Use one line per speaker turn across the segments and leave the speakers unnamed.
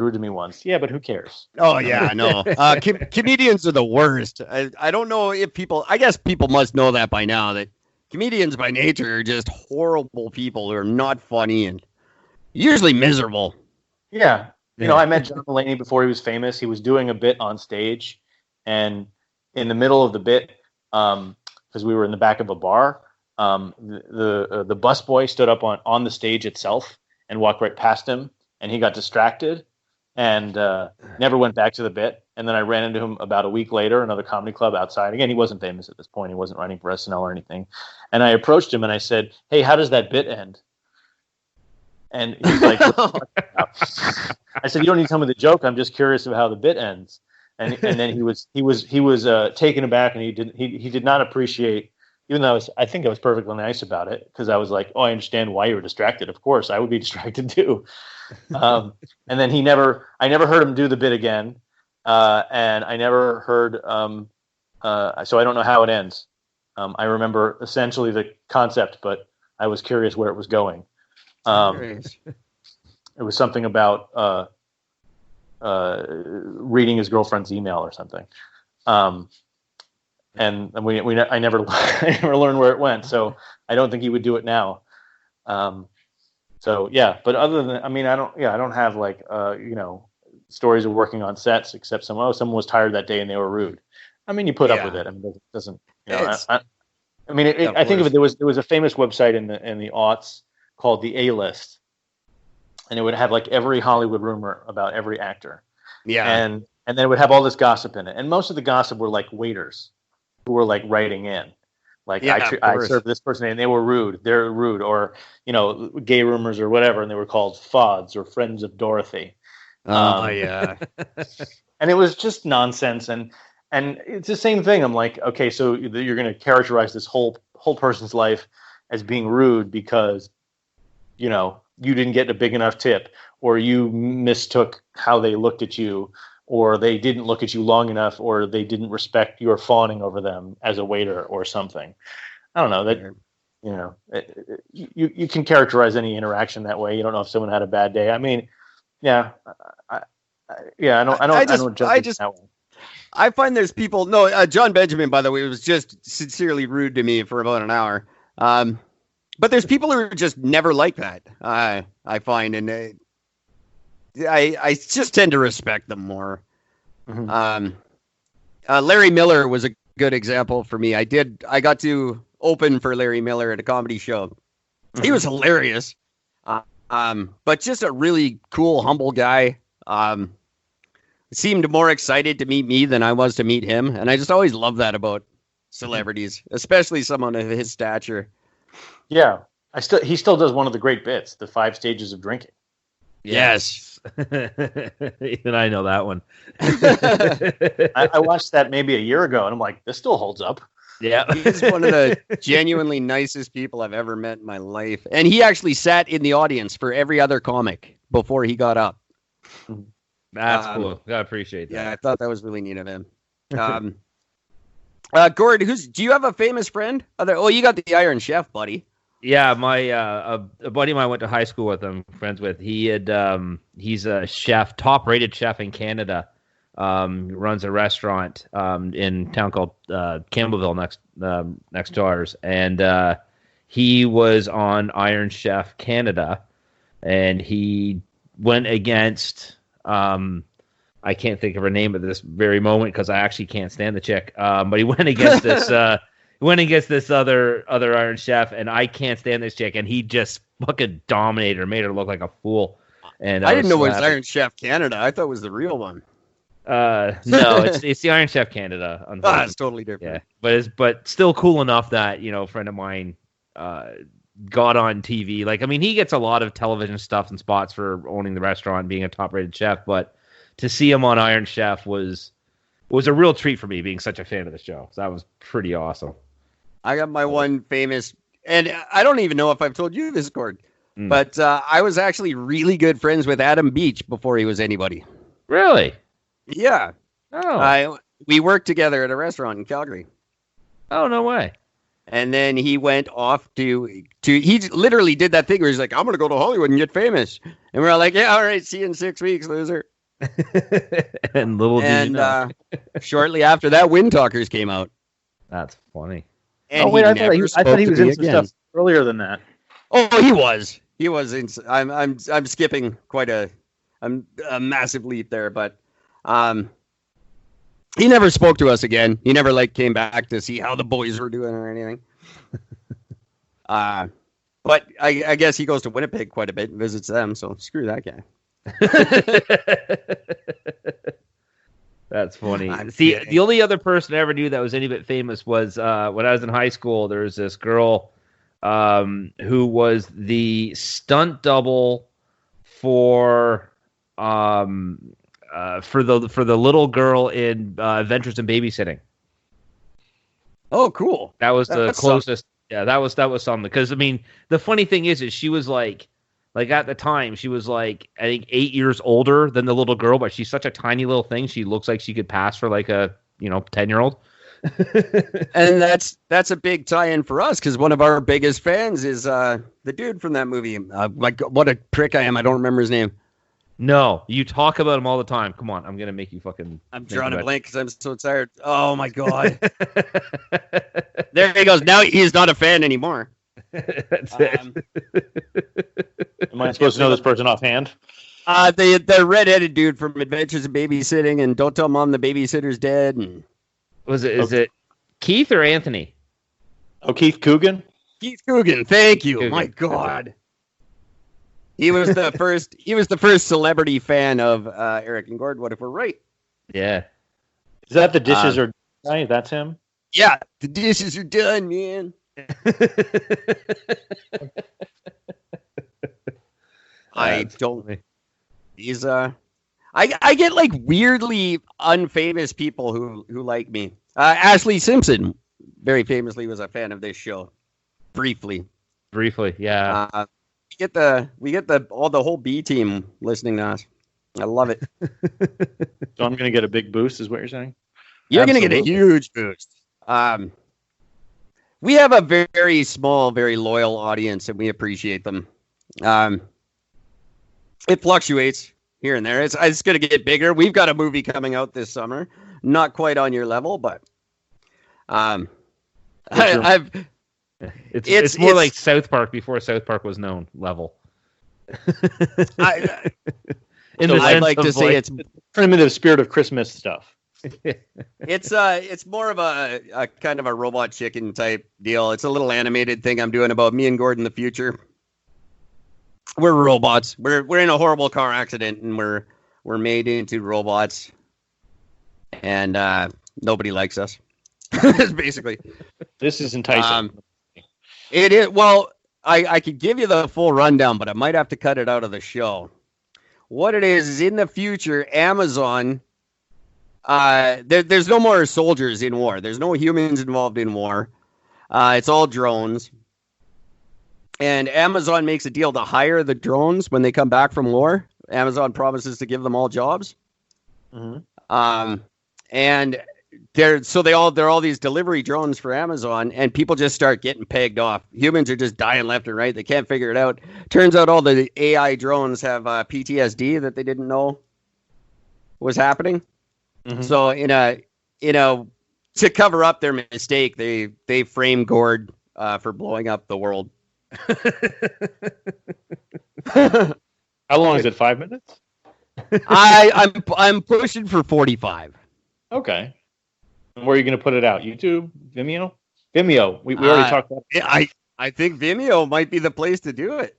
rude to me once. Yeah, but who cares?
Oh, yeah, I know. Comedians are the worst. I don't know if people... I guess people must know that by now, that comedians by nature are just horrible people who are not funny and usually miserable.
Yeah. You know, I met John Mulaney before he was famous. He was doing a bit on stage, and in the middle of the bit, because we were in the back of a bar, the busboy stood up on the stage itself and walked right past him, and he got distracted and never went back to the bit. And then I ran into him about a week later, another comedy club outside. Again, he wasn't famous at this point. He wasn't writing for SNL or anything. And I approached him and I said, "Hey, how does that bit end?" And he's like, I said, "You don't need to tell me the joke. I'm just curious of how the bit ends." And then he was taken aback, and he did not appreciate, even though I think I was perfectly nice about it, because I was like, "Oh, I understand why you were distracted. Of course, I would be distracted too." And then I never heard him do the bit again, and I never heard. So I don't know how it ends. I remember essentially the concept, but I was curious where it was going. It was something about reading his girlfriend's email or something, and I never learned where it went. So I don't think he would do it now. So yeah, but other than, I mean, I don't have like stories of working on sets except someone was tired that day and they were rude. I mean, you put up with it. I mean, it doesn't. I think of it. There was a famous website in the aughts called the A-List, and it would have like every Hollywood rumor about every actor. Yeah. And then it would have all this gossip in it. And most of the gossip were like waiters who were like writing in. Like, I served this person and they were rude. They're rude. Or, gay rumors or whatever. And they were called FODs or Friends of Dorothy.
Yeah.
And it was just nonsense. And it's the same thing. I'm like, okay, so you're going to characterize this whole person's life as being rude because, you didn't get a big enough tip, or you mistook how they looked at you, or they didn't look at you long enough, or they didn't respect your fawning over them as a waiter or something. I don't know that, you can characterize any interaction that way. You don't know if someone had a bad day. I mean, yeah, I don't judge it that way.
I find there's people. No, John Benjamin, by the way, was just sincerely rude to me for about an hour. But there's people who are just never like that. I find, and I just tend to respect them more. Mm-hmm. Larry Miller was a good example for me. I got to open for Larry Miller at a comedy show. Mm-hmm. He was hilarious, but just a really cool, humble guy. Seemed more excited to meet me than I was to meet him, and I just always love that about celebrities, especially someone of his stature. Yeah,
he still does one of the great bits, the 5 stages of drinking.
Yes.
Even I know that one.
I watched that maybe a year ago, and I'm like, this still holds up.
Yeah, he's one of the genuinely nicest people I've ever met in my life. And he actually sat in the audience for every other comic before he got up.
That's cool. I appreciate that.
Yeah, I thought that was really neat of him. Gord, do you have a famous friend? You got the Iron Chef, buddy.
Yeah, my a buddy of mine went to high school with him, friends with. He's a chef, top-rated chef in Canada. Runs a restaurant in a town called Campbellville next to ours, and he was on Iron Chef Canada, and he went against I can't think of her name at this very moment because I actually can't stand the chick. But he went against this other Iron Chef, and I can't stand this chick, and he just fucking dominated her, made her look like a fool. And
I didn't know it was Iron Chef Canada. I thought it was the real one.
No, it's the Iron Chef Canada.
It's totally different.
Yeah, but still cool enough that a friend of mine got on TV. Like, I mean, he gets a lot of television stuff and spots for owning the restaurant, being a top-rated chef, but to see him on Iron Chef was a real treat for me, being such a fan of the show. So that was pretty awesome.
I got my one famous, and I don't even know if I've told you this, Gord, but I was actually really good friends with Adam Beach before he was anybody.
Really?
Yeah.
Oh.
We worked together at a restaurant in Calgary.
Oh, no way.
And then he went off to he literally did that thing where he's like, I'm going to go to Hollywood and get famous. And we're all like, yeah, all right, see you in 6 weeks, loser.
And little did you know.
Shortly after that, Wind Talkers came out.
That's funny.
And
I thought he was in some
again.
stuff earlier than that.
Oh, he was. He was. I'm skipping quite a massive leap there, but he never spoke to us again. He never came back to see how the boys were doing or anything. But I guess he goes to Winnipeg quite a bit and visits them. So screw that guy.
That's funny. See, the only other person I ever knew that was any bit famous was when I was in high school. There was this girl who was the stunt double for the little girl in Adventures in Babysitting.
Oh, cool!
That was the closest. Yeah, that was something. Because I mean, the funny thing is she was like at the time she was I think 8 years older than the little girl, but she's such a tiny little thing. She looks like she could pass for a 10-year-old.
And that's a big tie-in for us because one of our biggest fans is the dude from that movie. What a prick I am! I don't remember his name.
No, you talk about him all the time. Come on, I'm gonna make you fucking.
I'm drawing a blank because I'm so tired. Oh my god! There he goes. Now he's not a fan anymore.
That's it.
Am I supposed to know this person offhand?
The redheaded dude from Adventures in Babysitting and Don't Tell Mom the Babysitter's Dead. And
is it Keith or Anthony?
Oh, Keith Coogan.
Keith Coogan. Thank you.
Coogan.
My God. He was the first. He was the first celebrity fan of Eric and Gord. What if we're right?
Yeah.
Is that the dishes are done? That's him.
Yeah, the dishes are done, man. I don't. He's I get weirdly unfamous people who like me. Ashley Simpson, very famously, was a fan of this show. Briefly,
yeah.
We get the whole B team listening to us. I love it.
So I'm going to get a big boost, is what you're saying?
You're going to get a huge boost. We have a very small, very loyal audience, and we appreciate them. It fluctuates here and there. It's going to get bigger. We've got a movie coming out this summer. Not quite on your level, but
it's more like South Park before South Park was known level.
I'd like to say it's
primitive Spirit of Christmas stuff.
It's more of a kind of a Robot Chicken type deal. It's a little animated thing I'm doing about me and Gord in the future. We're robots. We're in a horrible car accident and we're made into robots, and nobody likes us. Basically,
this is enticing.
It is. Well, I could give you the full rundown, but I might have to cut it out of the show. What it is in the future, Amazon. There's no more soldiers in war. There's no humans involved in war. It's all drones. And Amazon makes a deal to hire the drones when they come back from war. Amazon promises to give them all jobs. Mm-hmm. And they're all these delivery drones for Amazon, and people just start getting pegged off. Humans are just dying left and right. They can't figure it out. Turns out all the AI drones have PTSD that they didn't know was happening. Mm-hmm. So to cover up their mistake, they frame Gord for blowing up the world.
How long is it? 5 minutes?
I'm pushing for 45.
Okay. And where are you going to put it out? YouTube? Vimeo? Vimeo. We already talked about it.
I think Vimeo might be the place to do it.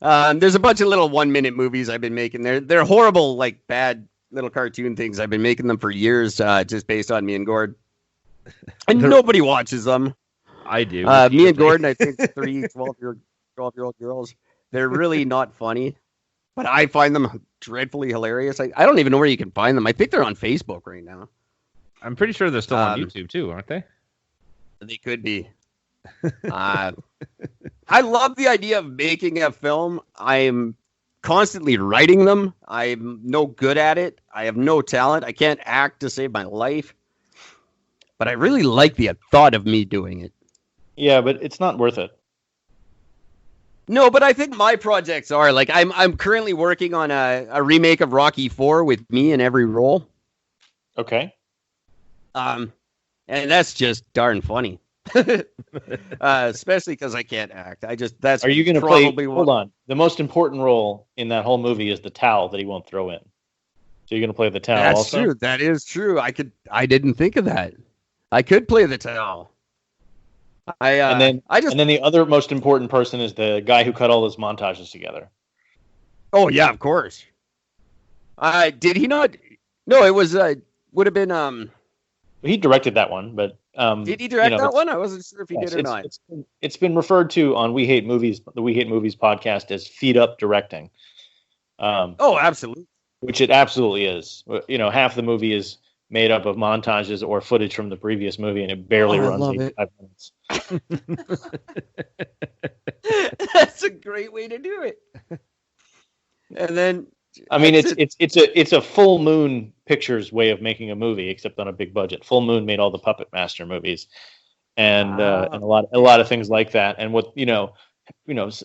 There's a bunch of little 1-minute movies I've been making. They're horrible, bad little cartoon things. I've been making them for years, just based on me and Gord. And nobody watches them.
I do.
Me and Gordon, I think 3 12-year-old girls. They're really not funny, but I find them dreadfully hilarious. I don't even know where you can find them. I think they're on Facebook right now.
I'm pretty sure they're still on YouTube too, aren't they?
They could be. I love the idea of making a film. I'm constantly writing them. I'm no good at it. I have no talent. I can't act to save my life. But I really like the thought of me doing it.
Yeah, but it's not worth it.
No, but I think my projects are like I'm currently working on a remake of Rocky 4 with me in every role.
Okay.
And that's just darn funny. Especially because I can't act. That's
Are you going to
probably
play? Hold on. The most important role in that whole movie is the towel that he won't throw in. So you're going to play the towel.
That's
also?
true. That is true. I didn't think of that. I could play the towel.
And then the other most important person is the guy who cut all those montages together.
Oh yeah, of course. Did he not? No, it was would have been
He directed that one, but
did he direct that one? I wasn't sure if he did or not.
It's been referred to on We Hate Movies, the We Hate Movies podcast, as feed up directing.
Oh, absolutely.
Which it absolutely is. Half the movie is made up of montages or footage from the previous movie, and it barely runs 85 minutes.
That's a great way to do it. And then,
I mean, it's a Full Moon Pictures way of making a movie, except on a big budget. Full Moon made all the Puppet Master movies, and a lot of things like that. And what a lot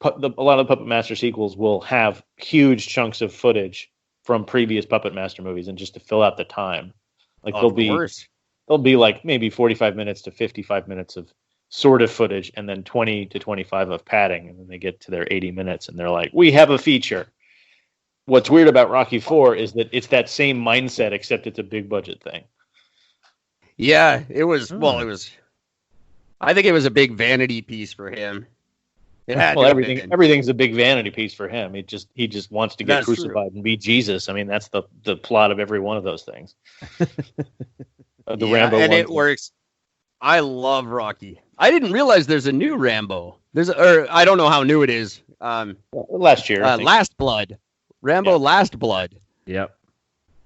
of the Puppet Master sequels will have huge chunks of footage from previous Puppet Master movies, and just to fill out the time, like there'll be like maybe 45 minutes to 55 minutes of sort of footage, and then 20 to 25 of padding, and then they get to their 80 minutes, and they're like, "We have a feature." What's weird about Rocky IV is that it's that same mindset, except it's a big budget thing.
Yeah, it was. Well, it was. I think it was a big vanity piece for him.
Everything's a big vanity piece for him. He just wants to get crucified and be Jesus. I mean, that's the plot of every one of those things. Rambo, and it
works. I love Rocky. I didn't realize there's a new Rambo. I don't know how new it is.
Last year,
Last Blood. Rambo Last Blood.
Yep.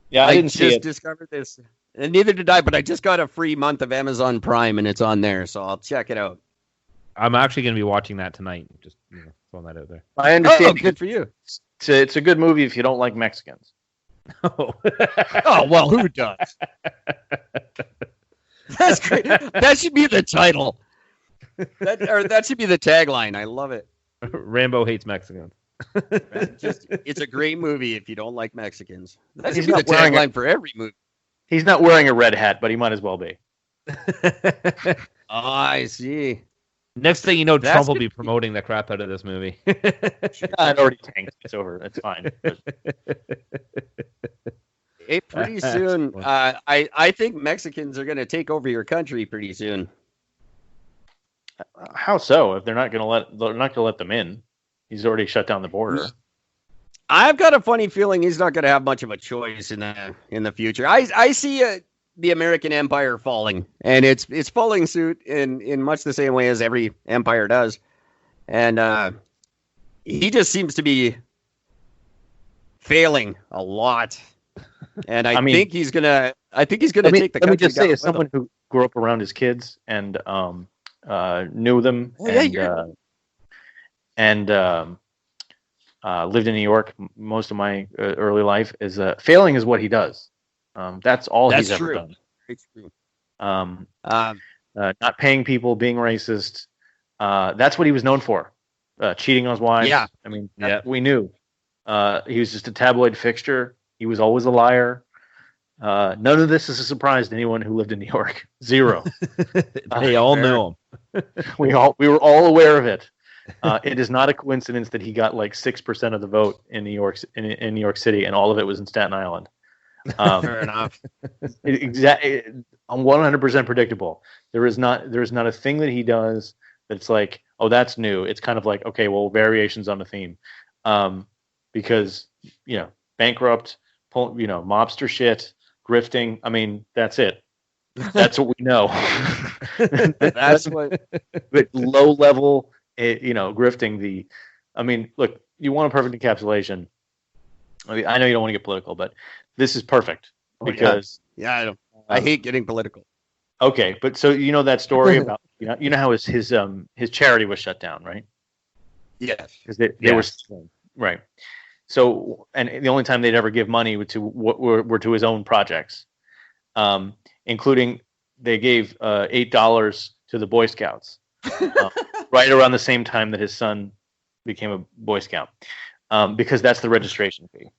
Yeah, I didn't see it.
Just discovered this, and neither did I. But I just got a free month of Amazon Prime, and it's on there, so I'll check it out.
I'm actually going to be watching that tonight. Just throwing that out there.
I understand.
Oh, good for you.
It's a good movie if you don't like Mexicans.
Oh,
well, who does? That's great. That should be the title. That should be the tagline. I love it.
Rambo hates Mexicans.
It's a great movie if you don't like Mexicans. That should be the tagline for every movie.
He's not wearing a red hat, but he might as well be.
I see.
Next thing you know, Trump will be promoting the crap out of this movie.
It already tanked. It's over. It's fine.
Hey, pretty soon, I think Mexicans are going to take over your country pretty soon.
How so? If they're not going to let them in, he's already shut down the border.
I've got a funny feeling he's not going to have much of a choice in the future. I see the American empire falling, and it's following suit in much the same way as every empire does, and he just seems to be failing a lot. And I think he's gonna take the country.
Let me just say, as someone who grew up around his kids and knew them, and lived in New York most of my early life, is failing is what he does. That's all he's ever done.
It's true.
Not paying people, being racist. That's what he was known for. Cheating on his wife.
Yeah.
I mean, we knew. He was just a tabloid fixture. He was always a liar. None of this is a surprise to anyone who lived in New York. Zero.
They all knew him.
We were all aware of it. It is not a coincidence that he got like 6% of the vote in New York City, and all of it was in Staten Island.
Fair enough.
Exactly. I'm 100% predictable. There is not a thing that he does that's like, oh, that's new. It's kind of like, okay, well, variations on the theme, because bankrupt, mobster shit, grifting. I mean, that's it. That's what we know.
That's what.
But low level, grifting. Look, you want a perfect encapsulation. I know you don't want to get political, but this is perfect because
I hate getting political.
Okay, but so that story about how his charity was shut down, right?
Yes,
because they were right. So, and the only time they'd ever give money were to his own projects, including they gave $8 to the Boy Scouts right around the same time that his son became a Boy Scout, because that's the registration fee.